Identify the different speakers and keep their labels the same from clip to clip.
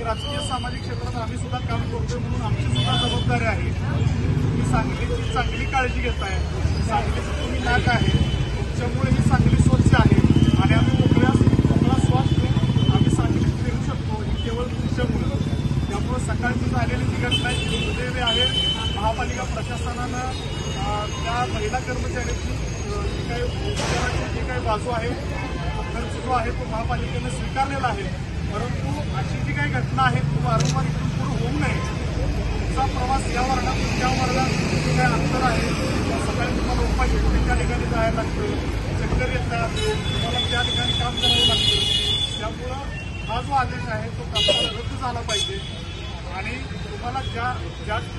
Speaker 1: राजकीय सामाजिक क्षेत्रात आम्ही सुद्धा काम करतोय म्हणून आमची सुद्धा जबाबदारी आहे। तुम्ही सांगलीची चांगली काळजी घेताय, सांगलीचं तुम्ही नाक आहे, तुमच्यामुळे ही सांगली स्वच्छ आहे आणि आम्ही मोकळा श्वास घेऊन आम्ही सांगलीत फिरू शकतो ही केवळ तुमच्यामुळे। त्यामुळे सकाळची झालेली जी घटना आहे ती दुर्दैवी आहे। महापालिका प्रशासनानं त्या महिला कर्मचाऱ्याची जी काही उपचाराची जी काही बाजू आहे, खर्च जो आहे तो महापालिकेनं स्वीकारलेला आहे, परंतु अशी जी काही घटना आहे ती वारंवार इथून पुढे होऊ नये। तुमचा प्रवास या वर्गातून त्या वर्गात जे काही अंतर आहे, सकाळी तुम्हाला उपाशी त्या ठिकाणी जायला लागतं, चक्कर येतात, तुम्हाला त्या ठिकाणी काम करावं लागतं। त्यामुळं हा जो आदेश आहे तो तात्काळ रद्द झाला पाहिजे आणि तुम्हाला ज्या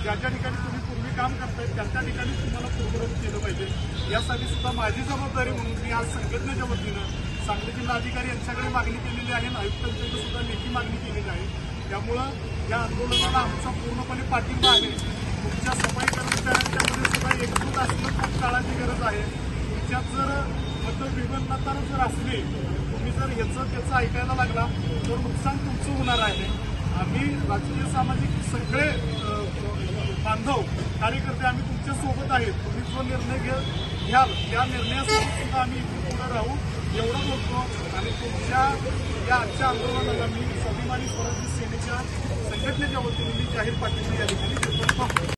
Speaker 1: ठिकाणी तुम्ही पूर्वी काम करताय त्या ठिकाणी तुम्हाला पूर्ववत केलं पाहिजे। यासाठी सुद्धा माझी जबाबदारी म्हणून मी आज संघटनेच्या वतीनं सांगली जिल्हाधिकारी यांच्याकडे मागणी केलेली आहे, आयुक्तांकडे सुद्धा लेखी मागणी केलेली आहे। त्यामुळं या आंदोलनाला आमचा पूर्णपणे पाठिंबा आहे। तुमच्या सफाई कर्मचाऱ्यांच्यामध्ये सुद्धा एकजूट असणं खूप काळाची गरज आहे। तुमच्यात जर मतविभिन्नता जर असली, तुम्ही जर त्याचं ऐकायला लागला तर नुकसान तुमचं होणार आहे। आम्ही राजकीय सामाजिक सगळे बांधव कार्यकर्ते आम्ही तुमच्या सोबत आहेत। तुम्ही जो निर्णय घ्याल त्या निर्णयासोबत सुद्धा आम्ही इथून पुढे राहू एवढं बोलतो आणि तुमच्या या आजच्या आंदोलनाला मी स्वाभिमानी स्वराज्य सेनेच्या संघटनेच्या वतीने मी जाहीर पाठिंबा या ठिकाणी देतो।